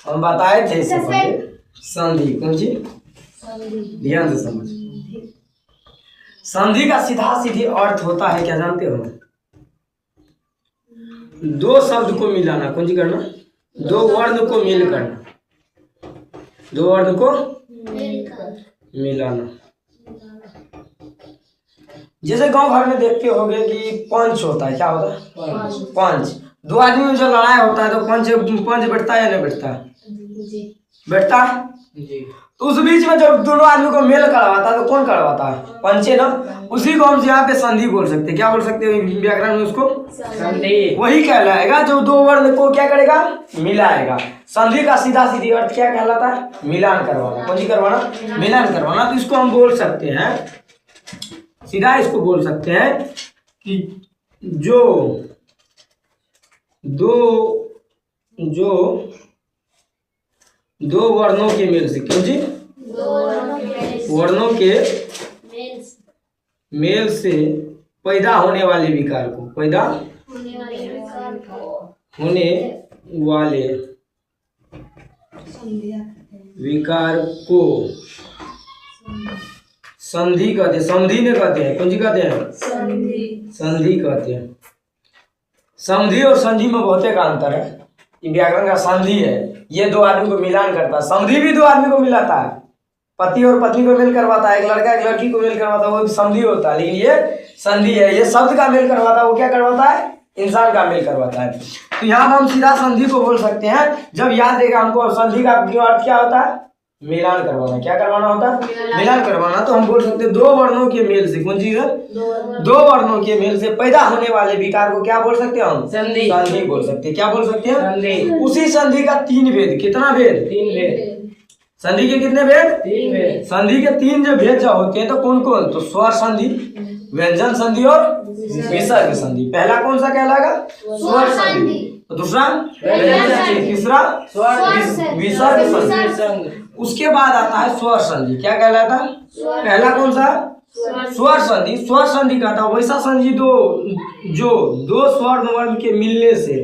हम बताए थे इससे पहले संधि। कौन सी? ध्यान से समझ। संधि का सीधा सीधी अर्थ होता है क्या जानते हो? दो शब्द को मिलाना। कौन सी करना? दो वर्ण को मिल करना। दो वर्ण को मिलाना। जैसे गांव घर में देखते होंगे कि पंच होता है। क्या होता है? पंच। दो आदमी में जो लड़ाई होता है तो पंच बैठता है या नहीं बैठता? बैठता है। तो उस बीच में जब दोनों आदमी को मेल करवाता है तो कौन करवाता है? पंचे ना। उसी को हम यहाँ पे संधि बोल सकते हैं। क्या बोल सकते हैं व्याकरण में उसको? संधि। वही कहलाएगा जो दो वर्ण को क्या करेगा? मिलाएगा। संधि का सीधा सीधी अर्थ क्या कहलाता है? मिलान करवाना। कौन सी करवाना? मिलान करवाना। तो इसको हम बोल सकते हैं, सीधा इसको बोल सकते हैं कि जो दो वर्णों के मेल से। क्यों जी? वर्णों के मेल से पैदा होने वाले विकार को, पैदा होने वाले विकार को संधि कहते हैं। संधि ने कहते हैं। कौन सी कहते हैं? संधि कहते हैं। संधि और संधि में बहुत एक अंतर है। ये व्याकरण का संधि है, ये दो आदमी को मिलान करता है। संधि भी दो आदमी को मिलाता है, पति और पत्नी को मेल करवाता है, एक लड़का एक लड़की को मेल करवाता है, वो संधि होता है। लेकिन ये संधि है, ये शब्द का मेल करवाता है। वो क्या करवाता है? इंसान का मेल करवाता है। तो यहाँ हम सीधा संधि को बोल सकते हैं। जब याद देगा हमको संधि का अर्थ क्या होता है? मिलान करवाना। क्या करवाना होता है? मिलान करवाना। तो हम बोल सकते हैं दो वर्णों के मेल से। कौन चीज है? दो वर्णों के मेल से पैदा होने वाले विकार को क्या बोल सकते हैं हम? संधि बोल सकते हैं। क्या बोल सकते हैं? संधि। उसी संधि का तीन भेद। कितना भेद? तीन भेद। संधि के कितने भेद? तीन भेद। संधि के तीन जो भेद जो होते हैं तो कौन कौन? तो स्वर संधि, व्यंजन संधि और विसर्ग संधि। पहला कौन सा कहलाएगा? स्वर संधि। तो दूसरा व्यंजन संधि, तीसरा विसर्ग संधि। उसके बाद आता है स्वर संधि। क्या कहलाता है? पहला कौन सा? स्वर संधि। स्वर संधि कहता है वैसा संधि जो दो स्वर वर्ण के मिलने से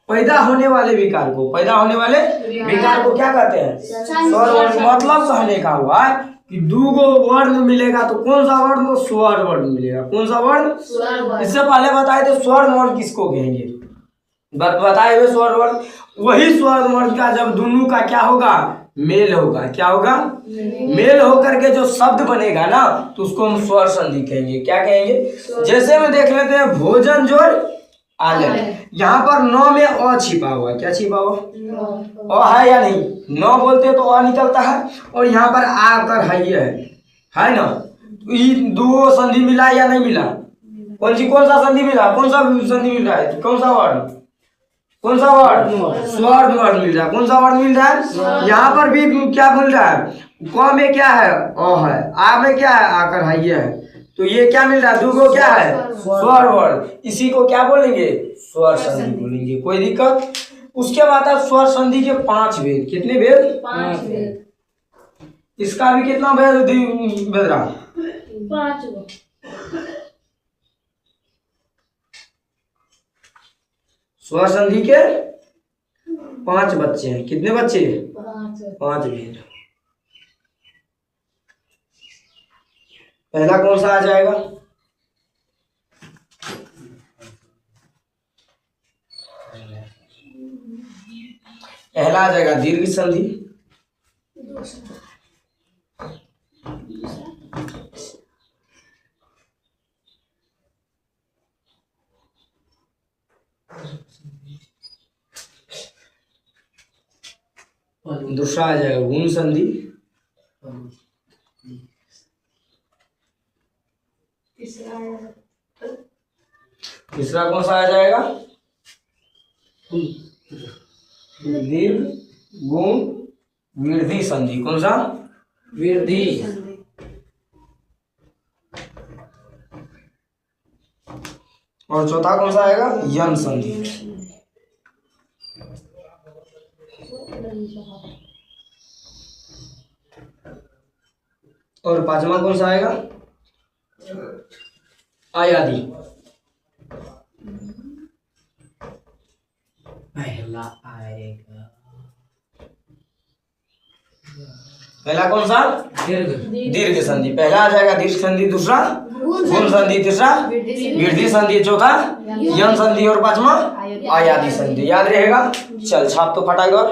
पैदा होने वाले विकार को, पैदा होने वाले विकार को क्या कहते हैं? स्वर वर्ण। मतलब कहने का हुआ कि दो वर्ण मिलेगा तो कौन सा वर्ण? तो स्वर वर्ण मिलेगा। कौन सा वर्ण? इससे पहले बताए थे स्वर वर्ण किसको कहेंगे? बताए हुए स्वर वर्ण। वही स्वर वर्ण का जब दोनों का क्या होगा? मेल होगा। क्या होगा? मेल होकर के जो शब्द बनेगा ना तो उसको हम स्वर संधि कहेंगे। क्या कहेंगे? जैसे में देख लेते हैं भोजन जोड़ आलन। यहाँ पर नौ में अ छिपा हुआ है। क्या छिपा हुआ? अ है या नहीं? नौ बोलते तो अ निकलता है, और यहाँ पर आकर है ना? ये दो संधि मिला या नहीं मिला? कौन सा संधि मिला? कौन सा संधि मिल रहा है? कौन सा वर्ण? कौन सा वर्ण? स्वर वर्ण मिल रहा है। कौन सा वर्ण मिल रहा है? यहाँ पर भी क्या मिल रहा है? क में क्या है? अ है। आ में क्या है? आकर है। तो ये क्या मिल रहा है? दूगो क्या है? स्वर वर्ण। इसी को क्या बोलेंगे? स्वर संधि बोलेंगे। कोई दिक्कत? उसके बाद है स्वर संधि के पांच भेद। कितने भेद? पांच भेद। इसका भी कितना भेद रहा? पांच। स्वर संधि के पांच बच्चे हैं। कितने बच्चे? पांच भेद। पहला कौन सा आ जाएगा? पहला आ जाएगा दीर्घ संधि। दूसरा आ जाएगा गुण संधि। तीसरा कौन सा आ जाएगा? दीर्घ गुण वृद्धि संधि। कौन सा? वृद्धि। और चौथा कौन सा आएगा? यम संधि। और पांचवा कौन सा आएगा? आयादी। पहला आएगा पहला कौन सा? दीर्घ संधि। पहला आ जाएगा दीर्घ संधि, दूसरा गुण संधि, तीसरा वृद्धि संधि, चौथा यन संधि और पांचवा आयादी संधि। याद रहेगा? चल छाप तो फटाक और